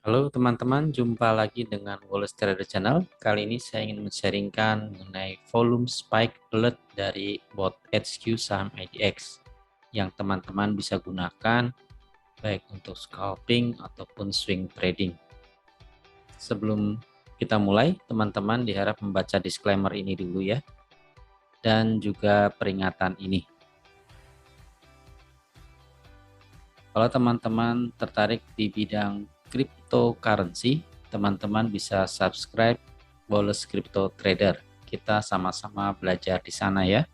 Halo teman-teman, jumpa lagi dengan Wallace Trader Channel. Kali ini saya ingin men-sharingkan mengenai volume spike alert dari bot HQ saham IDX yang teman-teman bisa gunakan baik untuk scalping ataupun swing trading. Sebelum kita mulai, teman-teman diharap membaca disclaimer ini dulu ya, dan juga peringatan ini. Kalau teman-teman tertarik di bidang cryptocurrency, teman-teman bisa subscribe Wallace Crypto Trader. Kita sama-sama belajar di sana ya.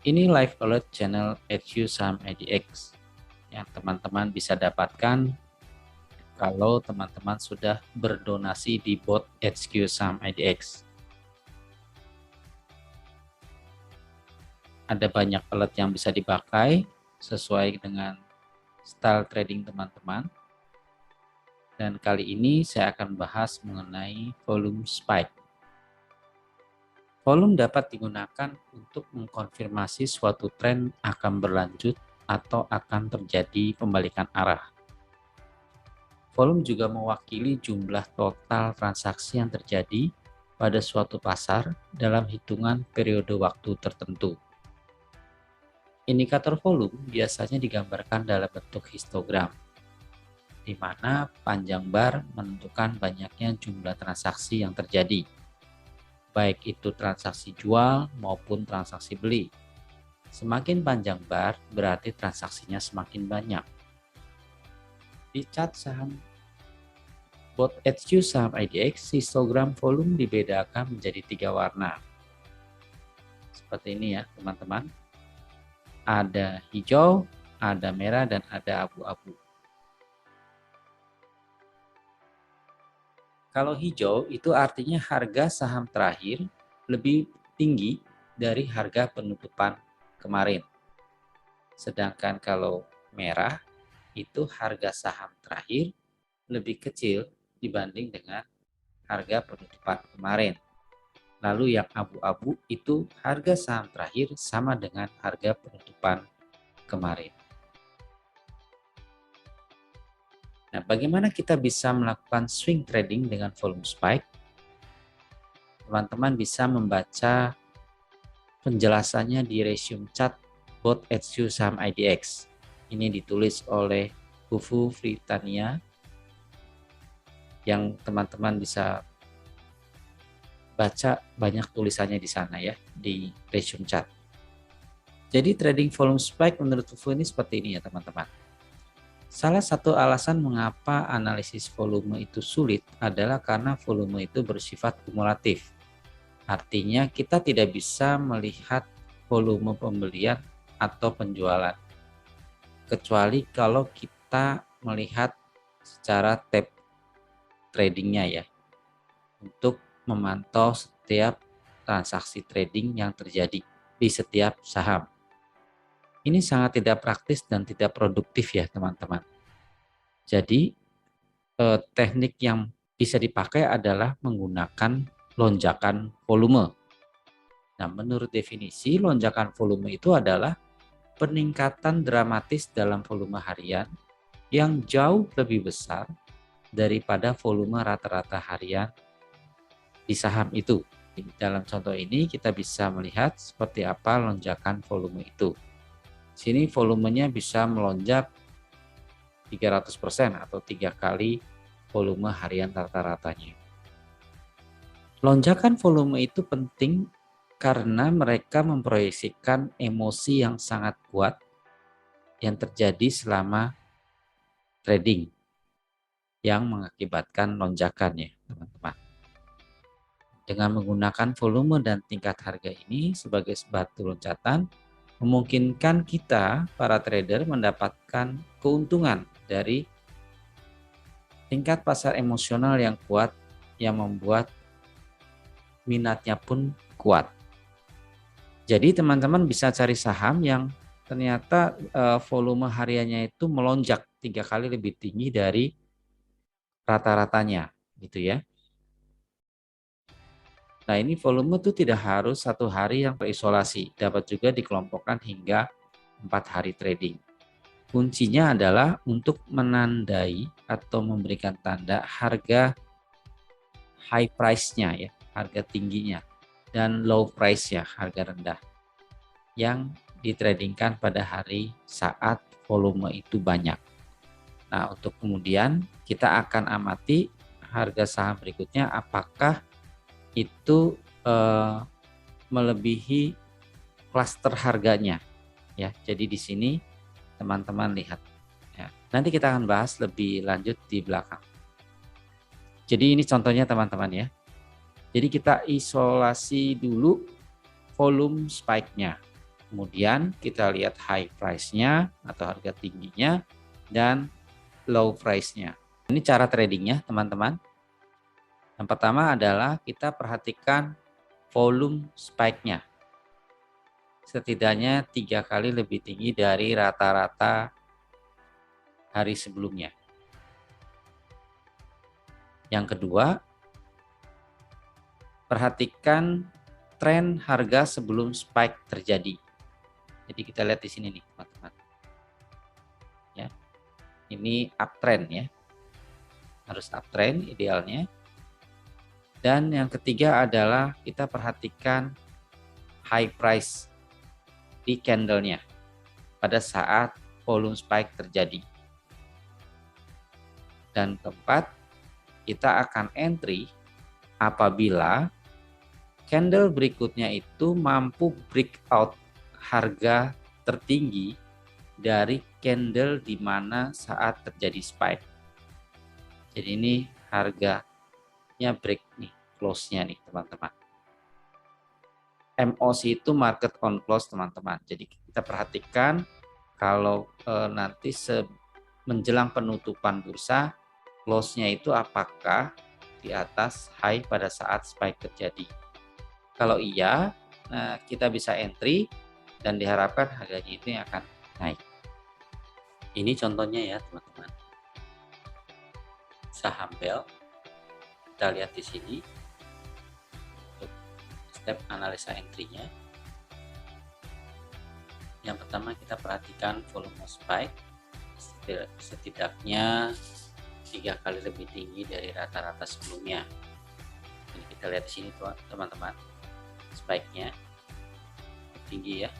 Ini live alert channel HQ Saham IDX yang teman-teman bisa dapatkan kalau teman-teman sudah berdonasi di bot HQ Saham IDX. Ada banyak alert yang bisa dipakai sesuai dengan style trading teman-teman. Dan kali ini saya akan bahas mengenai volume spike. Volume dapat digunakan untuk mengkonfirmasi suatu tren akan berlanjut atau akan terjadi pembalikan arah. Volume juga mewakili jumlah total transaksi yang terjadi pada suatu pasar dalam hitungan periode waktu tertentu. Indikator volume biasanya digambarkan dalam bentuk histogram, di mana panjang bar menentukan banyaknya jumlah transaksi yang terjadi, baik itu transaksi jual maupun transaksi beli. Semakin panjang bar berarti transaksinya semakin banyak. Di chart saham bot HQ saham IDX, histogram volume dibedakan menjadi 3 warna. Seperti ini ya teman-teman. Ada hijau, ada merah, dan ada abu-abu. Kalau hijau itu artinya harga saham terakhir lebih tinggi dari harga penutupan kemarin. Sedangkan kalau merah itu harga saham terakhir lebih kecil dibanding dengan harga penutupan kemarin. Lalu yang abu-abu itu harga saham terakhir sama dengan harga penutupan kemarin. Nah, bagaimana kita bisa melakukan swing trading dengan volume spike? Teman-teman bisa membaca penjelasannya di resume chart bot HQ saham IDX. Ini ditulis oleh Bufu Fritania yang teman-teman bisa baca banyak tulisannya di sana ya, di resume chart. Jadi trading volume spike menurut Bufu ini seperti ini ya teman-teman. Salah satu alasan mengapa analisis volume itu sulit adalah karena volume itu bersifat kumulatif. Artinya kita tidak bisa melihat volume pembelian atau penjualan. Kecuali kalau kita melihat secara tab tradingnya ya. Untuk memantau setiap transaksi trading yang terjadi di setiap saham. Ini sangat tidak praktis dan tidak produktif ya teman-teman. Jadi teknik yang bisa dipakai adalah menggunakan lonjakan volume. Nah, menurut definisi, lonjakan volume itu adalah peningkatan dramatis dalam volume harian yang jauh lebih besar daripada volume rata-rata harian di saham itu. Dalam contoh ini kita bisa melihat seperti apa lonjakan volume itu. Sini volumenya bisa melonjak 300% atau 3 kali volume harian rata-ratanya. Lonjakan volume itu penting karena mereka memproyeksikan emosi yang sangat kuat yang terjadi selama trading yang mengakibatkan lonjakannya, teman-teman. Dengan menggunakan volume dan tingkat harga ini sebagai batu loncatan, memungkinkan kita, para trader, mendapatkan keuntungan dari tingkat pasar emosional yang kuat yang membuat minatnya pun kuat. Jadi teman-teman bisa cari saham yang ternyata volume hariannya itu melonjak 3 kali lebih tinggi dari rata-ratanya gitu ya. Nah, ini volume itu tidak harus 1 hari yang terisolasi, dapat juga dikelompokkan hingga 4 hari trading. Kuncinya adalah untuk menandai atau memberikan tanda harga high price-nya ya, harga tingginya, dan low price-nya, harga rendah yang ditradingkan pada hari saat volume itu banyak. Nah, untuk kemudian kita akan amati harga saham berikutnya apakah itu melebihi klaster harganya ya. Jadi di sini teman-teman lihat ya. Nanti kita akan bahas lebih lanjut di belakang. Jadi ini contohnya teman-teman ya. Jadi kita isolasi dulu volume spike-nya. Kemudian kita lihat high price-nya atau harga tingginya dan low price-nya. Ini cara tradingnya teman-teman. Yang pertama adalah kita perhatikan volume spike-nya. Setidaknya 3 kali lebih tinggi dari rata-rata hari sebelumnya. Yang kedua, perhatikan tren harga sebelum spike terjadi. Jadi kita lihat di sini nih teman-teman. Ya. Ini uptrend ya. Harus uptrend idealnya. Dan yang ketiga adalah kita perhatikan high price di candlenya pada saat volume spike terjadi. Dan keempat, kita akan entry apabila candle berikutnya itu mampu breakout harga tertinggi dari candle di mana saat terjadi spike. Jadi ini harganya break nih, close-nya nih teman-teman. MOC itu market on close teman-teman. Jadi kita perhatikan kalau nanti menjelang penutupan bursa, close-nya itu apakah di atas high pada saat spike terjadi. Kalau iya, nah kita bisa entry dan diharapkan harganya itu yang akan naik. Ini contohnya ya teman-teman. Saham Bell. Kita lihat di sini untuk step analisa entry-nya. Yang pertama kita perhatikan volume spike setidaknya 3 kali lebih tinggi dari rata-rata sebelumnya. Ini kita lihat di sini teman-teman, spike-nya tinggi ya.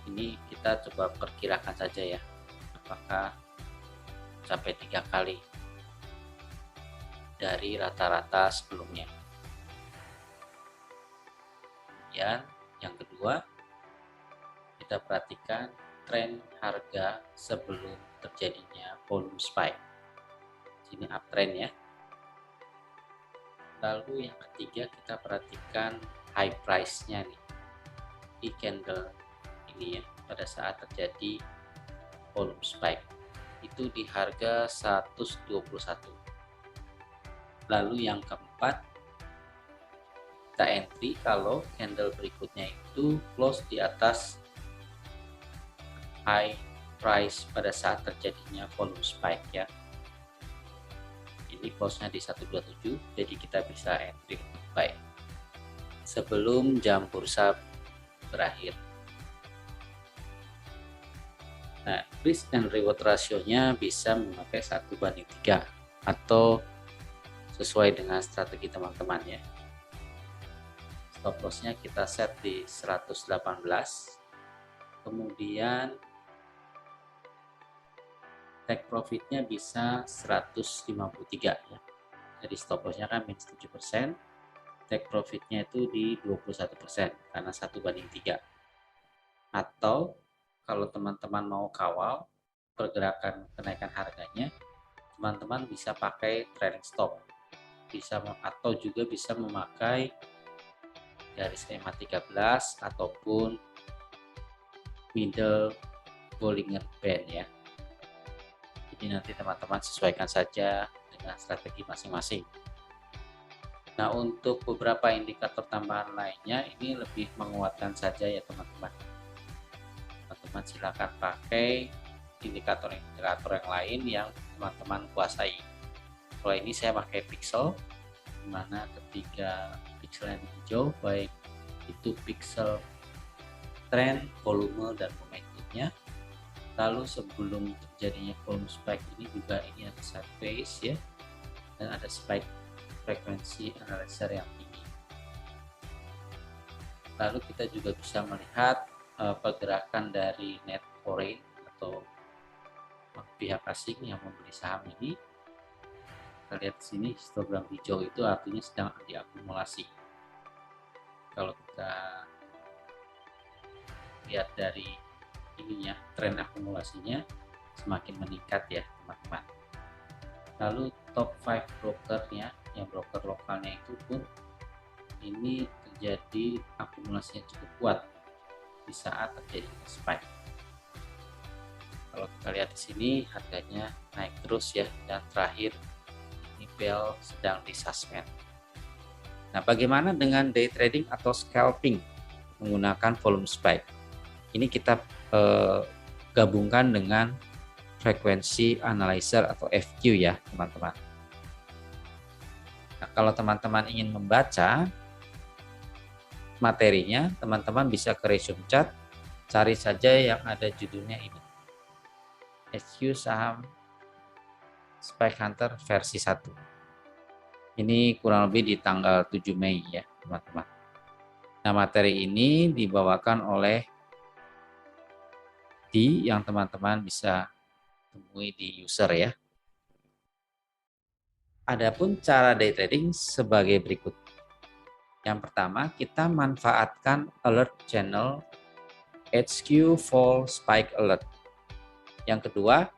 Ini kita coba perkirakan saja ya, apakah sampai 3 kali dari rata-rata sebelumnya. Kemudian yang kedua, kita perhatikan tren harga sebelum terjadinya volume spike. Sini uptrend ya. Lalu yang ketiga kita perhatikan high price-nya nih di candle ini ya pada saat terjadi volume spike. Itu di harga 121. Lalu yang keempat, kita entry kalau candle berikutnya itu close di atas high price pada saat terjadinya volume spike ya. Ini close-nya di 127, jadi kita bisa entry untuk buy sebelum jam bursa berakhir. Nah, risk and reward ratio-nya bisa memakai 1:3 atau sesuai dengan strategi teman-teman ya. Stop loss-nya kita set di 118. Kemudian take profit-nya bisa 153 ya. Jadi stop loss-nya kan minus 7%, take profit-nya itu di 21% karena 1:3. Atau kalau teman-teman mau kawal pergerakan kenaikan harganya, teman-teman bisa pakai trailing stop. Atau juga bisa memakai garis EMA 13 ataupun middle Bollinger Band ya. Jadi nanti teman-teman sesuaikan saja dengan strategi masing-masing. Nah, untuk beberapa indikator tambahan lainnya ini lebih menguatkan saja ya teman-teman. Teman-teman silakan pakai indikator-indikator yang lain yang teman-teman kuasai. Kalau ini saya pakai pixel, dimana ketiga pixel yang hijau baik itu pixel trend, volume, dan momentumnya. Lalu sebelum terjadinya volume spike ini juga ini ada sideways ya, dan ada spike frekuensi analyzer yang tinggi. Lalu kita juga bisa melihat pergerakan dari net foreign atau pihak asing yang membeli saham ini. Kita lihat di sini histogram hijau itu artinya sedang diakumulasi. Kalau kita lihat dari ininya, tren akumulasinya semakin meningkat ya teman-teman. Lalu top 5 brokernya, yang broker lokalnya itu pun ini terjadi akumulasinya cukup kuat di saat terjadi spike. Kalau kita lihat di sini harganya naik terus ya, dan terakhir ini bell sedang di suspend. Nah, bagaimana dengan day trading atau scalping menggunakan volume spike? Ini kita gabungkan dengan frekuensi analyzer atau FQ ya teman-teman. Nah, kalau teman-teman ingin membaca materinya, teman-teman bisa ke resume chat, cari saja yang ada judulnya ini, FQ saham Spike Hunter versi 1. Ini kurang lebih di tanggal 7 Mei ya teman-teman. Nah, materi ini dibawakan oleh yang teman-teman bisa temui di user ya. Adapun cara day trading sebagai berikut. Yang pertama, kita manfaatkan alert channel HQ Fall Spike Alert. Yang kedua,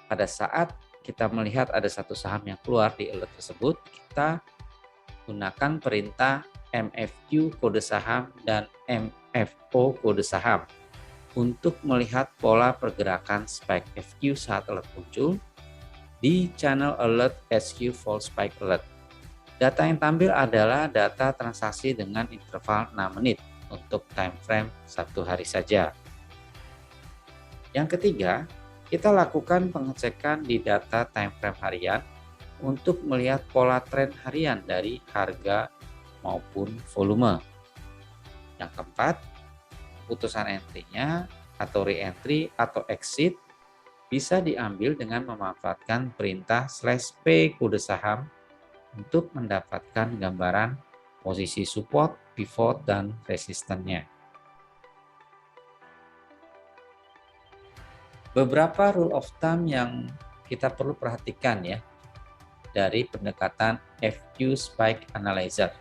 pada saat kita melihat ada satu saham yang keluar di alert tersebut, kita gunakan perintah MFQ kode saham dan MFO kode saham untuk melihat pola pergerakan spike FQ saat alert muncul di channel alert HQ Fall Spike Alert. Data yang tampil adalah data transaksi dengan interval 6 menit untuk time frame 1 hari saja. Yang ketiga, kita lakukan pengecekan di data time frame harian untuk melihat pola tren harian dari harga maupun volume. Yang keempat, keputusan entry-nya atau re-entry atau exit bisa diambil dengan memanfaatkan perintah /P kode saham untuk mendapatkan gambaran posisi support, pivot, dan resistennya. Beberapa rule of thumb yang kita perlu perhatikan ya dari pendekatan FQ Spike Analyzer.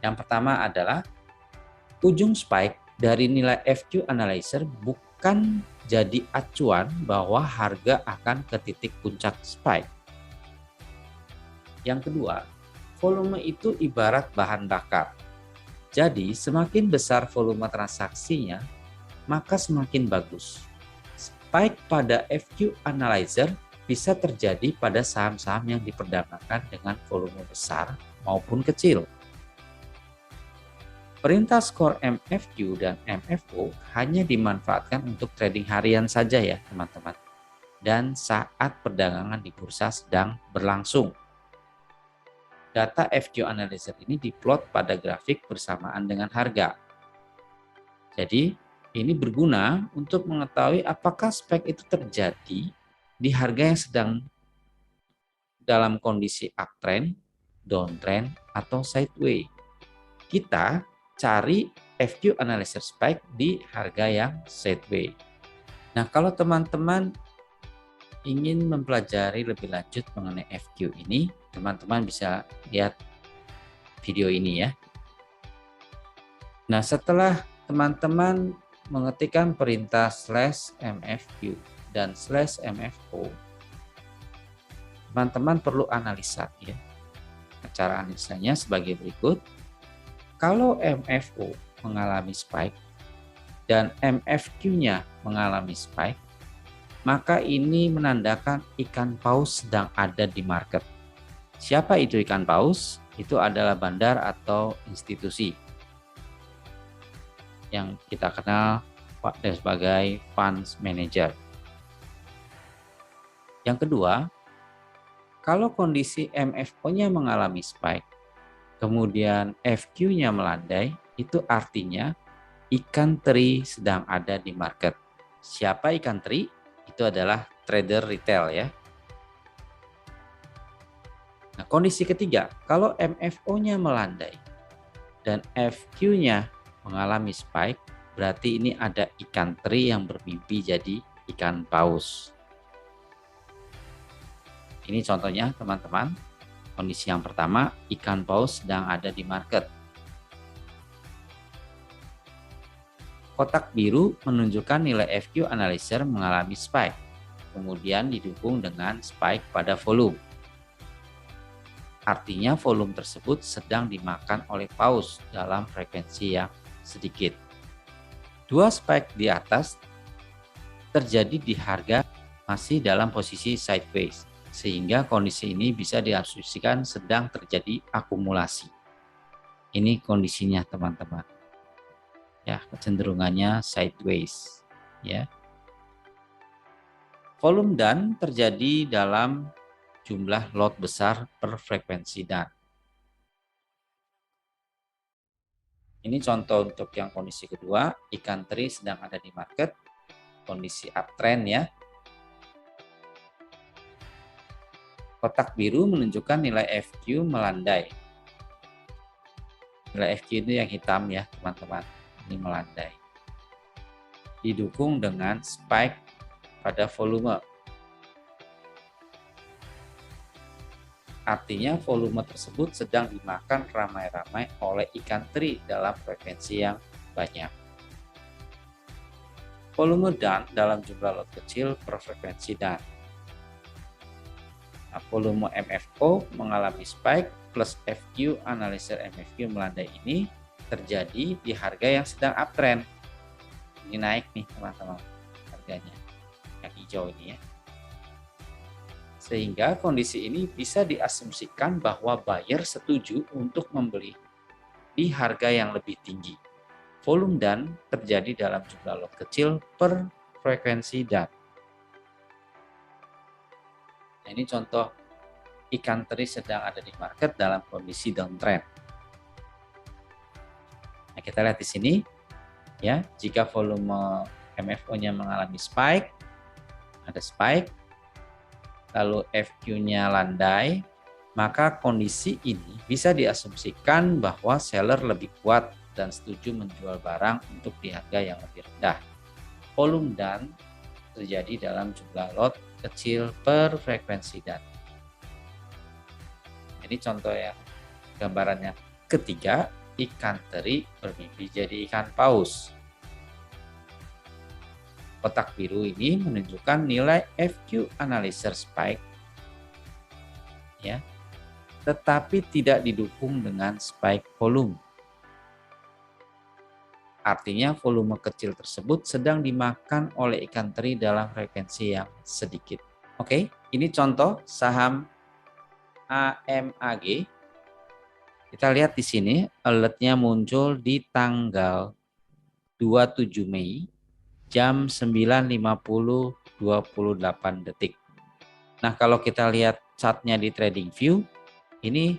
Yang pertama adalah ujung spike dari nilai FQ Analyzer bukan jadi acuan bahwa harga akan ke titik puncak spike. Yang kedua, volume itu ibarat bahan bakar. Jadi, semakin besar volume transaksinya, maka semakin bagus. Spike pada FQ Analyzer bisa terjadi pada saham-saham yang diperdagangkan dengan volume besar maupun kecil. Perintah skor MFQ dan MFO hanya dimanfaatkan untuk trading harian saja ya teman-teman, dan saat perdagangan di bursa sedang berlangsung. Data FQ Analyzer ini diplot pada grafik bersamaan dengan harga. Jadi ini berguna untuk mengetahui apakah spike itu terjadi di harga yang sedang dalam kondisi uptrend, downtrend, atau sideways. Kita cari FQ Analyzer Spike di harga yang sideways. Nah, kalau teman-teman ingin mempelajari lebih lanjut mengenai FQ ini, teman-teman bisa lihat video ini ya. Nah, setelah teman-teman mengetikkan perintah /MFQ dan /MFO, teman-teman perlu analisa ya. Cara analisanya sebagai berikut. Kalau MFO mengalami spike dan MFQ-nya mengalami spike, maka ini menandakan ikan paus sedang ada di market. Siapa itu ikan paus? Itu adalah bandar atau institusi yang kita kenal sebagai funds manager. Yang kedua, kalau kondisi MFO-nya mengalami spike, kemudian FQ-nya melandai, itu artinya ikan teri sedang ada di market. Siapa ikan teri? Itu adalah trader retail ya. Nah, kondisi ketiga, kalau MFO-nya melandai dan FQ-nya mengalami spike, berarti ini ada ikan teri yang bermimpi jadi ikan paus. Ini contohnya teman-teman. Kondisi yang pertama, ikan paus sedang ada di market. Kotak biru menunjukkan nilai FQ analyzer mengalami spike, kemudian didukung dengan spike pada volume. Artinya volume tersebut sedang dimakan oleh paus dalam frekuensi yang sedikit. Dua spike di atas terjadi di harga masih dalam posisi sideways, sehingga kondisi ini bisa diasumsikan sedang terjadi akumulasi. Ini kondisinya teman-teman. Ya, kecenderungannya sideways ya. Volume dan terjadi dalam jumlah lot besar per frekuensi dan. Ini contoh untuk yang kondisi kedua, ikan teri sedang ada di market, kondisi uptrend ya. Kotak biru menunjukkan nilai FQ melandai. Nilai FQ itu yang hitam ya teman-teman, ini melandai. Didukung dengan spike pada volume. Artinya volume tersebut sedang dimakan ramai-ramai oleh ikan teri dalam frekuensi yang banyak. Volume dan dalam jumlah lot kecil per frekuensi dan. Nah, volume MFO mengalami spike plus FQ analyzer MFQ melandai ini terjadi di harga yang sedang uptrend. Ini naik nih teman-teman harganya. Yang hijau ini ya. Sehingga kondisi ini bisa diasumsikan bahwa buyer setuju untuk membeli di harga yang lebih tinggi. Volume dan terjadi dalam jumlah lot kecil per frekuensi dan. Nah, ini contoh ikan teri sedang ada di market dalam kondisi downtrend. Nah, kita lihat di sini ya, jika volume MFO-nya mengalami spike, ada spike, lalu FQ-nya landai, maka kondisi ini bisa diasumsikan bahwa seller lebih kuat dan setuju menjual barang untuk di harga yang lebih rendah. Volume dan terjadi dalam jumlah lot kecil per frekuensi dan. Ini contoh ya, gambarannya. Ketiga, ikan teri bermimpi jadi ikan paus. Kotak biru ini menunjukkan nilai FQ analyzer spike ya, tetapi tidak didukung dengan spike volume. Artinya volume kecil tersebut sedang dimakan oleh ikan teri dalam frekuensi yang sedikit. Oke, ini contoh saham AMAG. Kita lihat di sini alertnya muncul di tanggal 27 Mei jam 9.50:28 detik. Nah, kalau kita lihat chartnya di TradingView, ini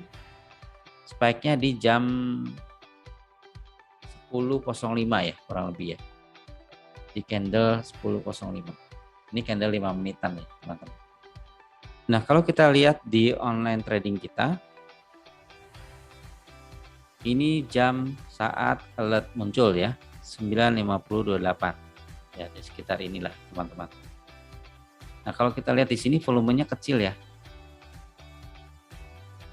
spike-nya di jam 10.05 ya, kurang lebih ya. Di candle 10.05. Ini candle 5 menitan ya, teman-teman. Nah, kalau kita lihat di online trading kita, ini jam saat alert muncul ya, 9.50:28. Ya, di sekitar inilah teman-teman. Nah, kalau kita lihat di sini volumenya kecil ya.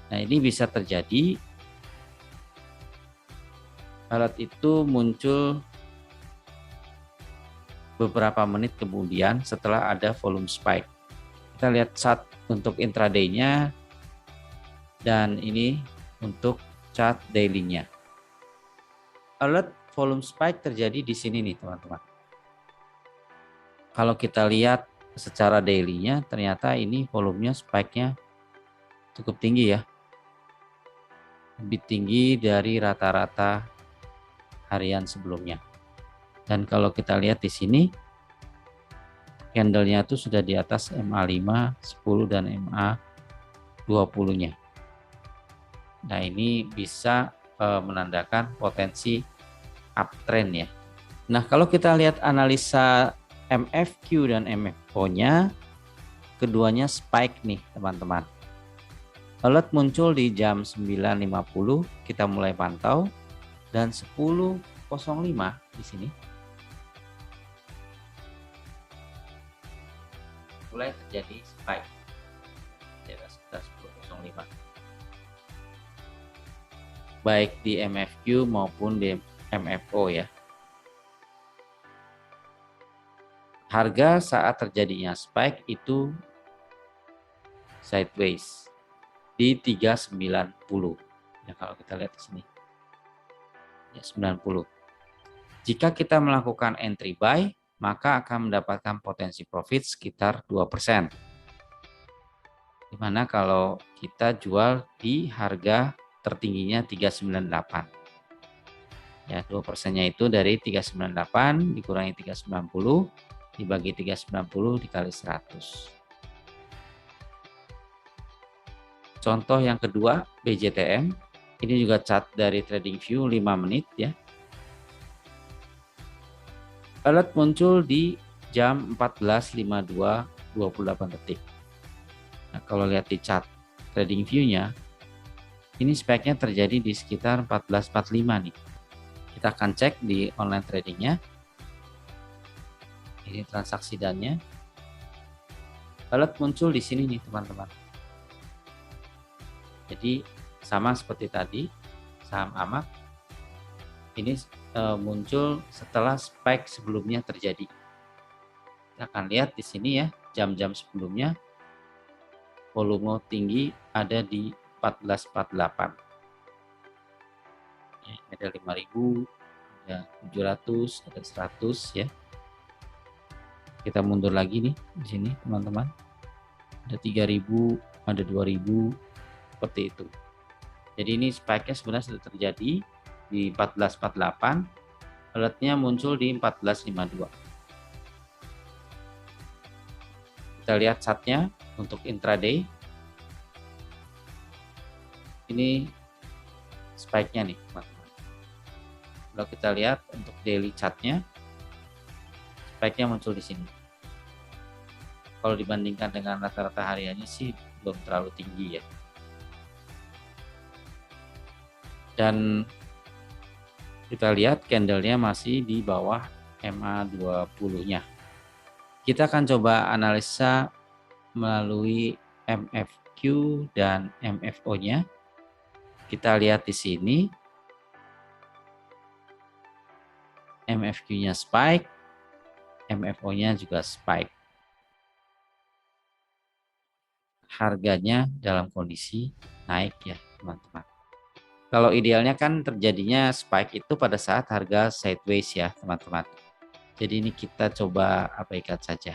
Nah, ini bisa terjadi alert itu muncul beberapa menit kemudian setelah ada volume spike. Kita lihat chart untuk intraday-nya dan ini untuk chart daily-nya. Alert volume spike terjadi di sini nih teman-teman. Kalau kita lihat secara daily-nya, ternyata ini volumenya spike-nya cukup tinggi ya. Lebih tinggi dari rata-rata harian sebelumnya. Dan kalau kita lihat di sini, candle-nya itu sudah di atas MA5, 10 dan MA20-nya. Nah, ini bisa menandakan potensi uptrend ya. Nah, kalau kita lihat analisa MFQ dan MFO-nya, keduanya spike nih, teman-teman. Alert muncul di jam 9.50, kita mulai pantau, dan 10.05 di sini mulai terjadi spike di sekitar 10.05, baik di MFQ maupun di MFO ya. Harga saat terjadinya spike itu sideways di 390 ya, kalau kita lihat di sini ya 90. Jika kita melakukan entry buy, maka akan mendapatkan potensi profit sekitar 2%. Dimana kalau kita jual di harga tertingginya 398. Ya, 2%-nya itu dari 398 dikurangi 390 dibagi 390 dikali 100. Contoh yang kedua, BJTM. Ini juga chart dari TradingView 5 menit ya. Alert muncul di jam 14.52 detik. Nah, kalau lihat di chart TradingView-nya, ini spike-nya terjadi di sekitar 14.45 nih. Kita akan cek di online tradingnya. Ini transaksi dannya. Alert muncul di sini nih, teman-teman. Jadi sama seperti tadi, saham AMAK ini muncul setelah spike sebelumnya terjadi. Kita akan lihat di sini ya, jam-jam sebelumnya volume tinggi ada di 14.48. Ya, ada 5.000, ada 700, ada 100 ya. Kita mundur lagi nih di sini, teman-teman. Ada 3.000, ada 2.000, seperti itu. Jadi ini spike-nya sebenarnya sudah terjadi di 14.48, alertnya muncul di 14.52. Kita lihat chartnya untuk intraday. Ini spike-nya nih, teman-teman. Kalau kita lihat untuk daily chartnya, spike-nya muncul di sini. Kalau dibandingkan dengan rata-rata hariannya sih belum terlalu tinggi ya. Dan kita lihat candle-nya masih di bawah MA20-nya. Kita akan coba analisa melalui MFQ dan MFO-nya. Kita lihat di sini MFQ-nya spike, MFO-nya juga spike. Harganya dalam kondisi naik ya, teman-teman. Kalau idealnya kan terjadinya spike itu pada saat harga sideways ya, teman-teman. Jadi ini kita coba abaikan saja.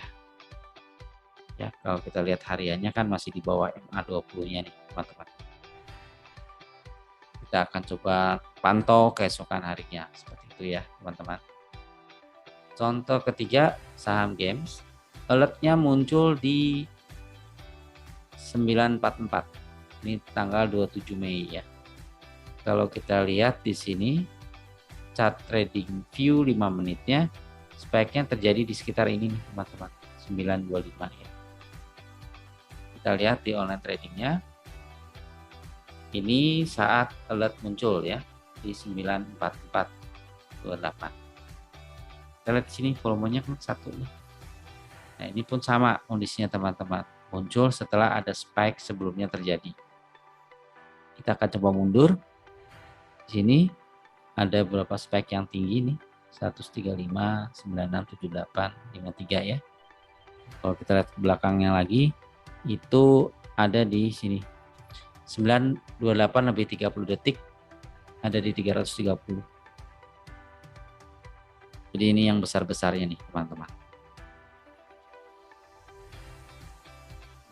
Ya, kalau kita lihat hariannya kan masih di bawah MA20-nya nih, teman-teman. Kita akan coba pantau keesokan harinya, seperti itu ya, teman-teman. Contoh ketiga, saham games. Alertnya muncul di 9.44. Ini tanggal 27 Mei ya. Kalau kita lihat di sini chart TradingView 5 menitnya, spike-nya terjadi di sekitar ini nih, teman-teman, 925 ya. Kita lihat di online tradingnya, ini saat alert muncul ya di 9.4428. Kita lihat di sini volumenya kan satu nih. Nah, ini pun sama kondisinya, teman-teman, muncul setelah ada spike sebelumnya terjadi. Kita akan coba mundur. Di sini ada beberapa spike yang tinggi nih, 135, 96, 78, 53 ya. Kalau kita lihat ke belakangnya lagi, itu ada di sini 928 lebih 30 detik ada di 330. Jadi ini yang besar-besarnya nih, teman-teman.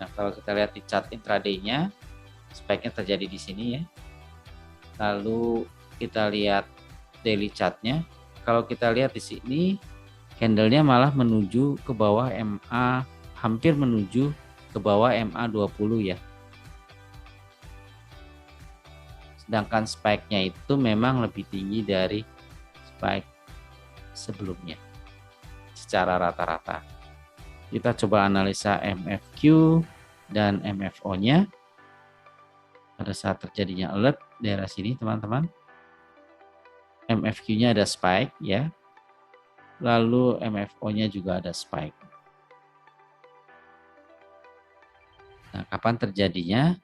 Nah, kalau kita lihat di chart intraday-nya, spike-nya terjadi di sini ya. Lalu kita lihat daily chart-nya. Kalau kita lihat di sini, candle-nya malah menuju ke bawah MA, hampir menuju ke bawah MA20 ya. Sedangkan spike-nya itu memang lebih tinggi dari spike sebelumnya secara rata-rata. Kita coba analisa MFQ dan MFO-nya pada saat terjadinya alert daerah sini teman-teman. MFQ-nya ada spike ya. Lalu MFO-nya juga ada spike. Nah, kapan terjadinya?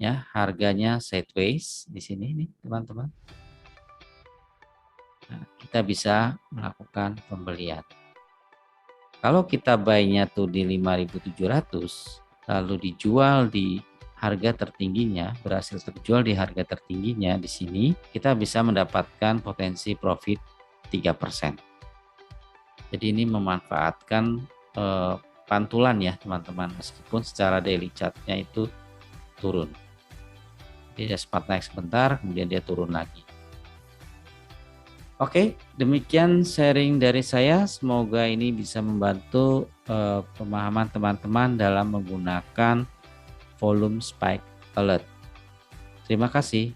Ya, harganya sideways di sini nih, teman-teman. Nah, kita bisa melakukan pembelian. Kalau kita buy-nya tuh di 5.700, lalu dijual di harga tertingginya, berhasil terjual di harga tertingginya di sini, kita bisa mendapatkan potensi profit 3%. Jadi ini memanfaatkan pantulan ya teman-teman, meskipun secara daily chart-nya itu turun. Dia sempat naik sebentar, kemudian dia turun lagi. Oke, demikian sharing dari saya. Semoga ini bisa membantu pemahaman teman-teman dalam menggunakan volume spike alert. Terima kasih.